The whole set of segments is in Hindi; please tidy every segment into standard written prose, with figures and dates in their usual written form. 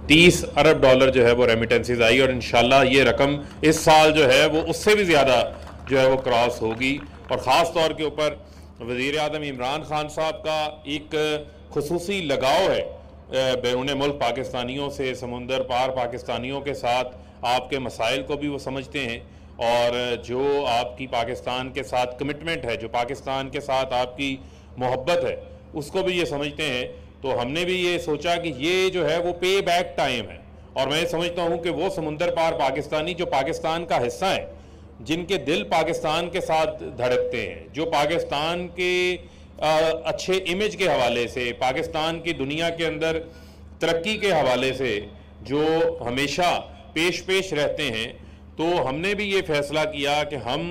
30 अरब डॉलर जो है वो रेमिटेंसीज आई और इंशाल्लाह ये रकम इस साल जो है वो उससे भी ज़्यादा जो है वो क्रॉस होगी। और ख़ास तौर के ऊपर वज़ीर आज़म इमरान खान साहब का एक खुसूसी लगाव है बैरून मुल्क पाकिस्तानियों से, समुंदर पार पाकिस्तानियों के साथ। आपके मसाइल को भी वो समझते हैं और जो आपकी पाकिस्तान के साथ कमिटमेंट है, जो पाकिस्तान के साथ आपकी मोहब्बत है, उसको भी ये समझते हैं। तो हमने भी ये सोचा कि ये जो है वो पे बैक टाइम है और मैं समझता हूँ कि वो समुंदर पार पाकिस्तानी जो पाकिस्तान का हिस्सा है, जिनके दिल पाकिस्तान के साथ धड़कते हैं, जो पाकिस्तान के अच्छे इमेज के हवाले से, पाकिस्तान की दुनिया के अंदर तरक्की के हवाले से जो हमेशा पेश रहते हैं, तो हमने भी ये फैसला किया कि हम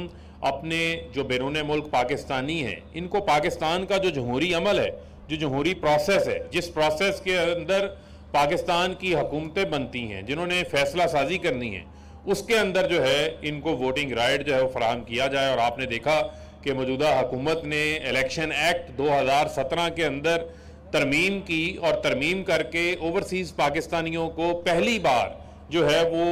अपने जो बैरून मुल्क पाकिस्तानी हैं, इनको पाकिस्तान का जो जमहूरी अमल है, जो जमहूरी प्रोसेस है, जिस प्रोसेस के अंदर पाकिस्तान की हुकूमतें बनती हैं, जिन्होंने फैसला साजी करनी है, उसके अंदर जो है इनको वोटिंग राइट जो है वो फराहम किया जाए। और आपने देखा कि मौजूदा हुकूमत ने इलेक्शन एक्ट 2017 के अंदर तरमीम की और तरमीम करके ओवरसीज़ पाकिस्तानियों को पहली बार जो है वो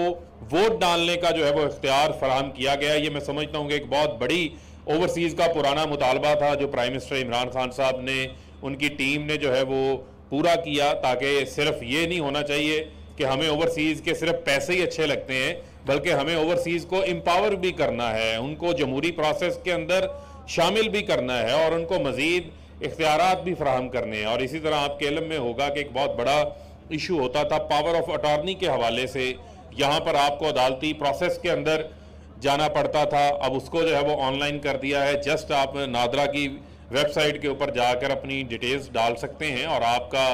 वोट डालने का जो है वो इख्तियार फराहम किया गया। ये मैं समझता हूँ कि एक बहुत बड़ी ओवरसीज़ का पुराना मुतालबा था जो प्राइम मिनिस्टर इमरान खान साहब ने, उनकी टीम ने जो है वो पूरा किया, ताकि सिर्फ ये नहीं होना चाहिए कि हमें ओवरसीज़ के सिर्फ पैसे ही अच्छे लगते हैं, बल्कि हमें ओवरसीज़ को एम्पावर भी करना है, उनको जमहूरी प्रोसेस के अंदर शामिल भी करना है और उनको मज़ीद इख्तियारात भी फराहम करने हैं। और इसी तरह आपके इल्म में होगा कि एक बहुत बड़ा इशू होता था पावर ऑफ अटॉर्नी के हवाले से, यहाँ पर आपको अदालती प्रोसेस के अंदर जाना पड़ता था, अब उसको जो है वो ऑनलाइन कर दिया है। जस्ट आप नादरा की वेबसाइट के ऊपर जाकर अपनी डिटेल्स डाल सकते हैं और आपका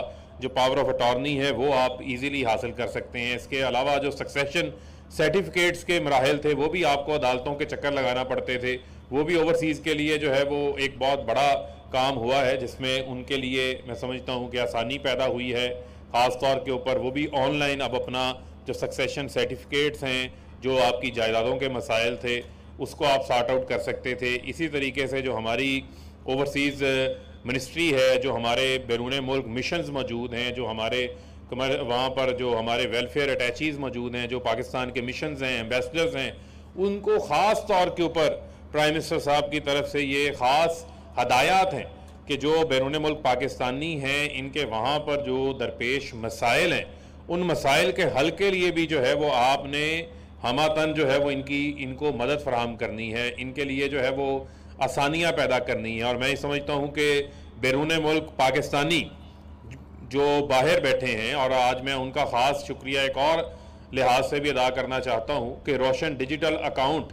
जो पावर ऑफ अटॉर्नी है वो आप इजीली हासिल कर सकते हैं। इसके अलावा जो सक्सेशन सर्टिफिकेट्स के मराहल थे वो भी आपको अदालतों के चक्कर लगाना पड़ते थे, वो भी ओवरसीज़ के लिए जो है वो एक बहुत बड़ा काम हुआ है, जिसमें उनके लिए मैं समझता हूँ कि आसानी पैदा हुई है। ख़ास तौर के ऊपर वो भी ऑनलाइन अब अपना जो सक्सेशन सर्टिफिकेट्स हैं, जो आपकी जायदादों के मसाइल थे, उसको आप सॉर्ट आउट कर सकते थे। इसी तरीके से जो हमारी ओवरसीज़ मिनिस्ट्री है, जो हमारे बैरून मुल्क मिशंस मौजूद हैं, जो हमारे वहाँ पर जो हमारे वेलफेयर अटैचीज़ मौजूद हैं, जो पाकिस्तान के मिशंस हैं, एम्बेसडर्स हैं, उनको ख़ास तौर के ऊपर प्राइम मिनिस्टर साहब की तरफ से ये ख़ास हदायत हैं कि जो बैरून मुल्क पाकिस्तानी हैं, इनके वहाँ पर जो दरपेश मसाइल हैं, उन मसाइल के हल के लिए भी जो है वो आपने हमातन जो है वो इनको मदद फराहम करनी है, इनके लिए जो है वो आसानियाँ पैदा करनी है। और मैं समझता हूँ कि बैरून मुल्क पाकिस्तानी जो बाहर बैठे हैं, और आज मैं उनका ख़ास शुक्रिया एक और लिहाज से भी अदा करना चाहता हूँ कि रोशन डिजिटल अकाउंट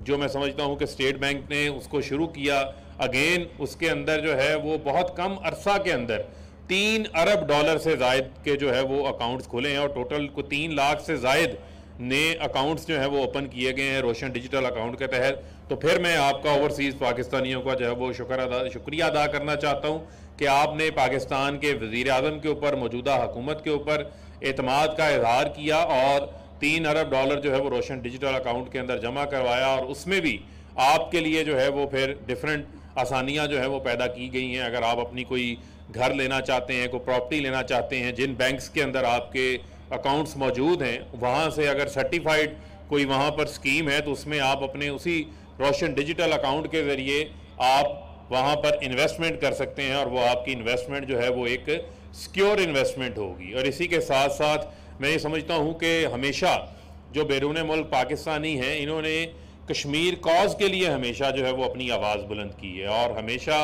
जो मैं समझता हूँ कि स्टेट बैंक ने उसको शुरू किया, अगेन उसके अंदर जो है वो बहुत कम अरसा के अंदर 3 अरब डॉलर से ज़ायद के जो है वो अकाउंट्स खुले हैं और टोटल को 3 लाख से ज़ायद नए अकाउंट्स जो है वो ओपन किए गए हैं रोशन डिजिटल अकाउंट के तहत। तो फिर मैं आपका ओवरसीज़ पाकिस्तानियों का जो है वो शुक्रिया अदा करना चाहता हूँ कि आपने पाकिस्तान के वज़ीर आज़म के ऊपर, मौजूदा हुकूमत के ऊपर एतमाद का इजहार किया और 3 अरब डॉलर जो है वो रोशन डिजिटल अकाउंट के अंदर जमा करवाया, और उसमें भी आपके लिए जो है वो फिर डिफरेंट आसानियाँ जो है वो पैदा की गई हैं। अगर आप अपनी कोई घर लेना चाहते हैं, कोई प्रॉपर्टी लेना चाहते हैं, जिन बैंक्स के अंदर आपके अकाउंट्स मौजूद हैं, वहाँ से अगर सर्टिफाइड कोई वहाँ पर स्कीम है तो उसमें आप अपने उसी रोशन डिजिटल अकाउंट के ज़रिए आप वहाँ पर इन्वेस्टमेंट कर सकते हैं और वो आपकी इन्वेस्टमेंट जो है वो एक सिक्योर इन्वेस्टमेंट होगी। और इसी के साथ साथ मैं ये समझता हूँ कि हमेशा जो बैरून मुल्क पाकिस्तानी हैं, इन्होंने कश्मीर कॉज के लिए हमेशा जो है वो अपनी आवाज़ बुलंद की है और हमेशा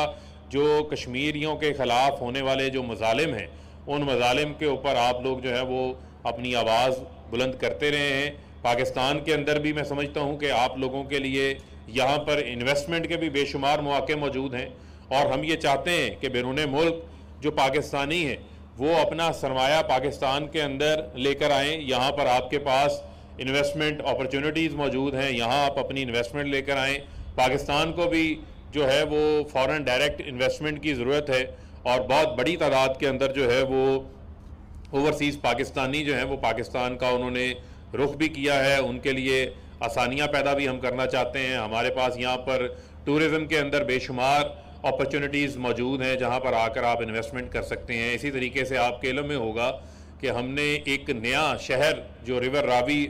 जो कश्मीरियों के ख़िलाफ़ होने वाले जो मज़ालिम हैं, उन मज़ालिम के ऊपर आप लोग जो है वो अपनी आवाज़ बुलंद करते रहे हैं। पाकिस्तान के अंदर भी मैं समझता हूँ कि आप लोगों के लिए यहाँ पर इन्वेस्टमेंट के भी बेशुमार मौके मौजूद हैं और हम ये चाहते हैं कि बैरून मुल्क जो पाकिस्तानी हैं वो अपना सरमाया पाकिस्तान के अंदर लेकर आएँ। यहाँ पर आपके पास इन्वेस्टमेंट अपॉर्चुनिटीज़ मौजूद हैं, यहाँ आप अपनी इन्वेस्टमेंट लेकर आएँ। पाकिस्तान को भी जो है वो फॉरेन डायरेक्ट इन्वेस्टमेंट की ज़रूरत है और बहुत बड़ी तादाद के अंदर जो है वो ओवरसीज़ पाकिस्तानी जो हैं वो पाकिस्तान का उन्होंने रुख भी किया है। उनके लिए आसानियाँ पैदा भी हम करना चाहते हैं। हमारे पास यहाँ पर टूरिज़म के अंदर बेशुमार अपॉर्चुनिटीज़ मौजूद हैं जहाँ पर आकर आप इन्वेस्टमेंट कर सकते हैं। इसी तरीके से आपके इल्म में होगा कि हमने एक नया शहर जो रिवर रावी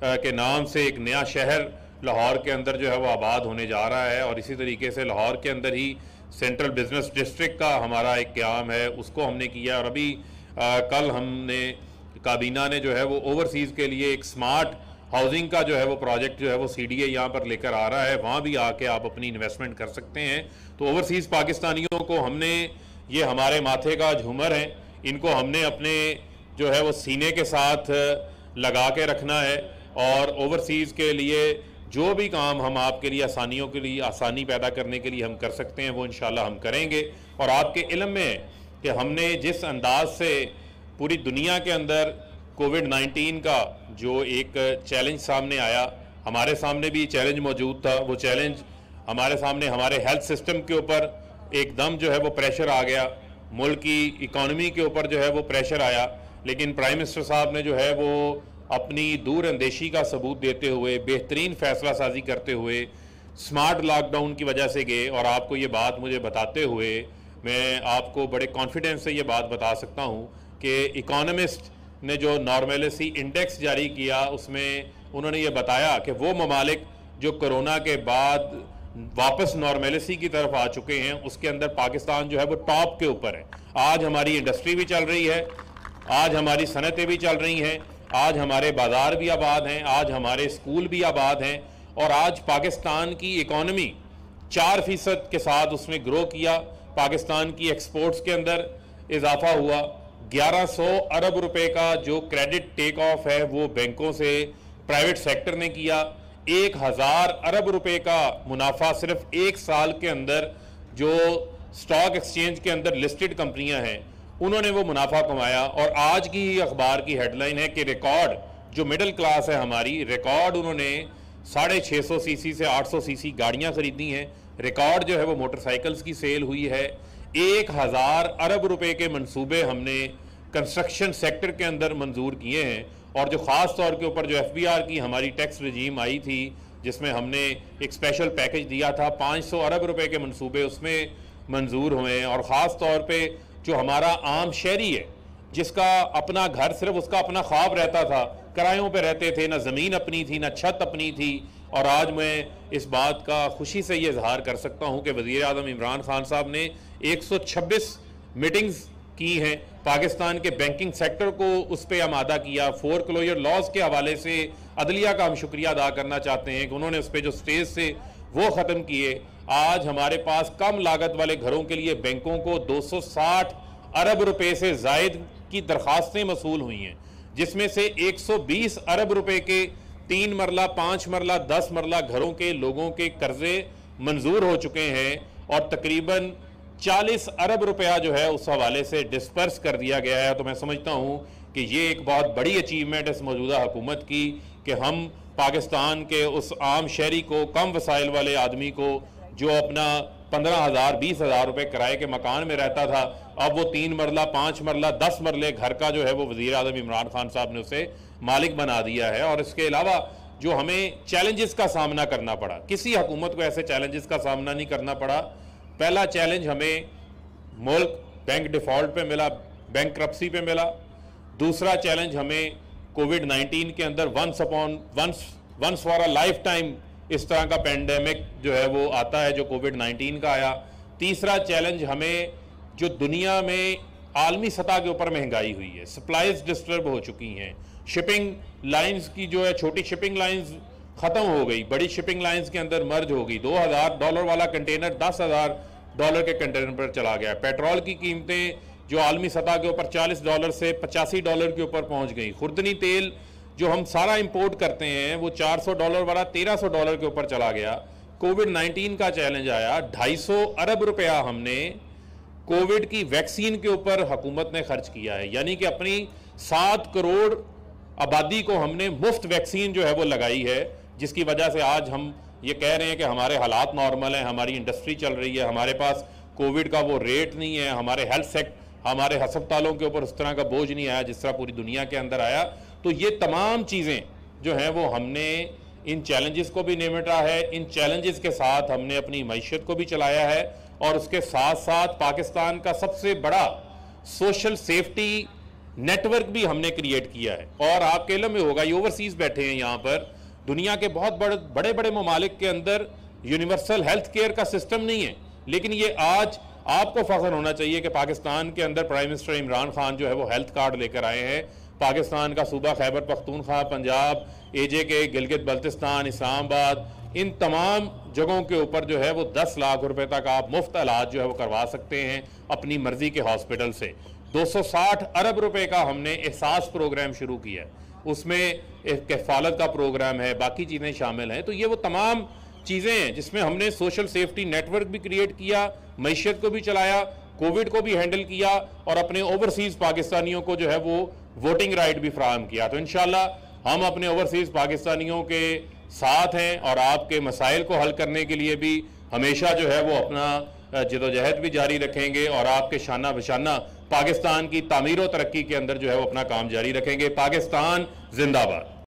के नाम से एक नया शहर लाहौर के अंदर जो है वो आबाद होने जा रहा है, और इसी तरीके से लाहौर के अंदर ही सेंट्रल बिजनेस डिस्ट्रिक्ट का हमारा एक क़याम है, उसको हमने किया। और अभी कल हमने काबीना ने जो है वो ओवरसीज़ के लिए एक स्मार्ट हाउसिंग का जो है वो प्रोजेक्ट जो है वो CDA यहाँ पर लेकर आ रहा है, वहाँ भी आके आप अपनी इन्वेस्टमेंट कर सकते हैं। तो ओवरसीज़ पाकिस्तानियों को हमने, ये हमारे माथे का झूमर हैं, इनको हमने अपने जो है वो सीने के साथ लगा के रखना है, और ओवरसीज़ के लिए जो भी काम हम आपके लिए आसानियों के लिए आसानी पैदा करने के लिए हम कर सकते हैं वो इंशाल्लाह हम करेंगे। और आपके इल्म में है कि हमने जिस अंदाज से पूरी दुनिया के अंदर कोविड-19 का जो एक चैलेंज सामने आया, हमारे सामने भी चैलेंज मौजूद था। वो चैलेंज हमारे सामने हमारे हेल्थ सिस्टम के ऊपर एकदम जो है वो प्रेशर आ गया, मुल्क की इकॉनमी के ऊपर जो है वो प्रेशर आया, लेकिन प्राइम मिनिस्टर साहब ने जो है वो अपनी दूर अंदेशी का सबूत देते हुए, बेहतरीन फैसला साजी करते हुए स्मार्ट लॉकडाउन की वजह से गए। और आपको ये बात मुझे बताते हुए मैं आपको बड़े कॉन्फिडेंस से ये बात बता सकता हूँ कि इकोनॉमिस्ट ने जो नॉर्मेलिटी इंडेक्स जारी किया उसमें उन्होंने ये बताया कि वो ममालिक जो कोरोना के बाद वापस नॉर्मेलिटी की तरफ आ चुके हैं, उसके अंदर पाकिस्तान जो है वो टॉप के ऊपर है। आज हमारी इंडस्ट्री भी चल रही है, आज हमारी सनतें भी चल रही हैं, आज हमारे बाज़ार भी आबाद हैं, आज हमारे स्कूल भी आबाद हैं, और आज पाकिस्तान की इकॉनमी 4% के साथ उसने ग्रो किया। पाकिस्तान की एक्सपोर्ट्स के अंदर इजाफा हुआ। 1100 अरब रुपए का जो क्रेडिट टेक ऑफ है वो बैंकों से प्राइवेट सेक्टर ने किया। 1000 अरब रुपए का मुनाफा सिर्फ एक साल के अंदर जो स्टॉक एक्सचेंज के अंदर लिस्टेड कंपनियां हैं उन्होंने वो मुनाफा कमाया। और आज की ही अखबार की हेडलाइन है कि रिकॉर्ड जो मिडिल क्लास है हमारी, रिकॉर्ड उन्होंने 650 सीसी से 800 सीसी गाड़ियां खरीदी हैं। रिकॉर्ड जो है वो मोटरसाइकिल्स की सेल हुई है। 1000 अरब रुपए के मंसूबे हमने कंस्ट्रक्शन सेक्टर के अंदर मंजूर किए हैं। और जो ख़ास तौर के ऊपर जो FBR की हमारी टैक्स रजीम आई थी जिसमें हमने एक स्पेशल पैकेज दिया था, 500 अरब रुपए के मंसूबे उसमें मंजूर हुए हैं। और ख़ास तौर पे जो हमारा आम शहरी है जिसका अपना घर सिर्फ उसका अपना ख्वाब रहता था, किरायों पे रहते थे, ना ज़मीन अपनी थी ना छत अपनी थी, और आज मैं इस बात का खुशी से ये इजहार कर सकता हूँ कि वज़ीर आज़म इमरान खान साहब ने 126 मीटिंग्स की हैं, पाकिस्तान के बैंकिंग सेक्टर को उस पर आमादा किया। फोरक्लोजर लॉज के हवाले से अदलिया का हम शुक्रिया अदा करना चाहते हैं कि उन्होंने उस पर जो स्टेज से वो ख़त्म किए। आज हमारे पास कम लागत वाले घरों के लिए बैंकों को 260 अरब रुपए से ज़ायद की दरख्वास्तें मसूल हुई हैं, जिसमें से 120 अरब रुपए के 3 मरला 5 मरला 10 मरला घरों के लोगों के कर्जे मंजूर हो चुके हैं, और तकरीबन 40 अरब रुपया जो है उस हवाले से डिस्पर्स कर दिया गया है। तो मैं समझता हूँ कि ये एक बहुत बड़ी अचीवमेंट इस मौजूदा हुकूमत की कि हम पाकिस्तान के उस आम शहरी को, कम वसाइल वाले आदमी को जो अपना 15,000 20,000 रुपये किराए के मकान में रहता था, अब वो 3 मरला 5 मरला 10 मरले घर का जो है वो वज़ीर आज़म इमरान खान साहब ने उसे मालिक बना दिया है। और इसके अलावा जो हमें चैलेंजेस का सामना करना पड़ा, किसी हुकूमत को ऐसे चैलेंजेस का सामना नहीं करना पड़ा। पहला चैलेंज हमें मुल्क बैंक डिफ़ॉल्ट पे मिला, बैंकरप्सी पे मिला। दूसरा चैलेंज हमें कोविड-19 के अंदर once for a lifetime इस तरह का पेंडेमिक जो है वो आता है जो कोविड-19 का आया। तीसरा चैलेंज हमें जो दुनिया में आलमी सतह के ऊपर महंगाई हुई है, सप्लाईज डिस्टर्ब हो चुकी हैं, शिपिंग लाइंस की जो है छोटी शिपिंग लाइंस ख़त्म हो गई, बड़ी शिपिंग लाइंस के अंदर मर्ज हो गई। $2,000 वाला कंटेनर $10,000 के कंटेनर पर चला गया। पेट्रोल की कीमतें जो आलमी सतह के ऊपर $40 से $85 के ऊपर पहुंच गई। खुर्दनी तेल जो हम सारा इंपोर्ट करते हैं वो $400 वाला $1,300 के ऊपर चला गया। कोविड-19 का चैलेंज आया, 250 अरब रुपया हमने कोविड की वैक्सीन के ऊपर हुकूमत ने खर्च किया है, यानी कि अपनी 7 करोड़ आबादी को हमने मुफ्त वैक्सीन जो है वो लगाई है, जिसकी वजह से आज हम ये कह रहे हैं कि हमारे हालात नॉर्मल हैं, हमारी इंडस्ट्री चल रही है, हमारे पास कोविड का वो रेट नहीं है, हमारे हेल्थ सेक्टर, हमारे अस्पतालों के ऊपर उस तरह का बोझ नहीं आया जिस तरह पूरी दुनिया के अंदर आया। तो ये तमाम चीज़ें जो हैं वो हमने इन चैलेंजेस को भी निपटा है, इन चैलेंजेस के साथ हमने अपनी मईशत को भी चलाया है, और उसके साथ साथ पाकिस्तान का सबसे बड़ा सोशल सेफ्टी नेटवर्क भी हमने क्रिएट किया है। और आपके इल्म में होगा, ये ओवरसीज बैठे हैं यहाँ पर, दुनिया के बहुत बड़े बड़े ममालिक के अंदर यूनिवर्सल हेल्थ केयर का सिस्टम नहीं है, लेकिन ये आज आपको फख्र होना चाहिए कि पाकिस्तान के अंदर प्राइम मिनिस्टर इमरान खान जो है वो हेल्थ कार्ड लेकर आए हैं। पाकिस्तान का सूबा खैबर पख्तूनख्वा, पंजाब, AJ गिलगित बल्तिस्तान, इस्लामाबाद, इन तमाम जगहों के ऊपर जो है वो 10 लाख रुपए तक आप मुफ्त इलाज जो है वो करवा सकते हैं अपनी मर्जी के हॉस्पिटल से। 260 अरब रुपए का हमने एहसास प्रोग्राम शुरू किया है, उसमें एक कफ़ालत का प्रोग्राम है, बाकी चीज़ें शामिल हैं। तो ये वो तमाम चीज़ें हैं जिसमें हमने सोशल सेफ्टी नेटवर्क भी क्रिएट किया, मईशत को भी चलाया, कोविड को भी हैंडल किया और अपने ओवरसीज़ पाकिस्तानियों को जो है वो वोटिंग राइट भी फराहम किया। तो इंशाल्लाह हम अपने ओवरसीज़ पाकिस्तानियों के साथ हैं और आपके मसाइल को हल करने के लिए भी हमेशा जो है वो अपना जदोजहद भी जारी रखेंगे और आपके शाना बशाना पाकिस्तान की तामीर और तरक्की के अंदर जो है वो अपना काम जारी रखेंगे। पाकिस्तान जिंदाबाद।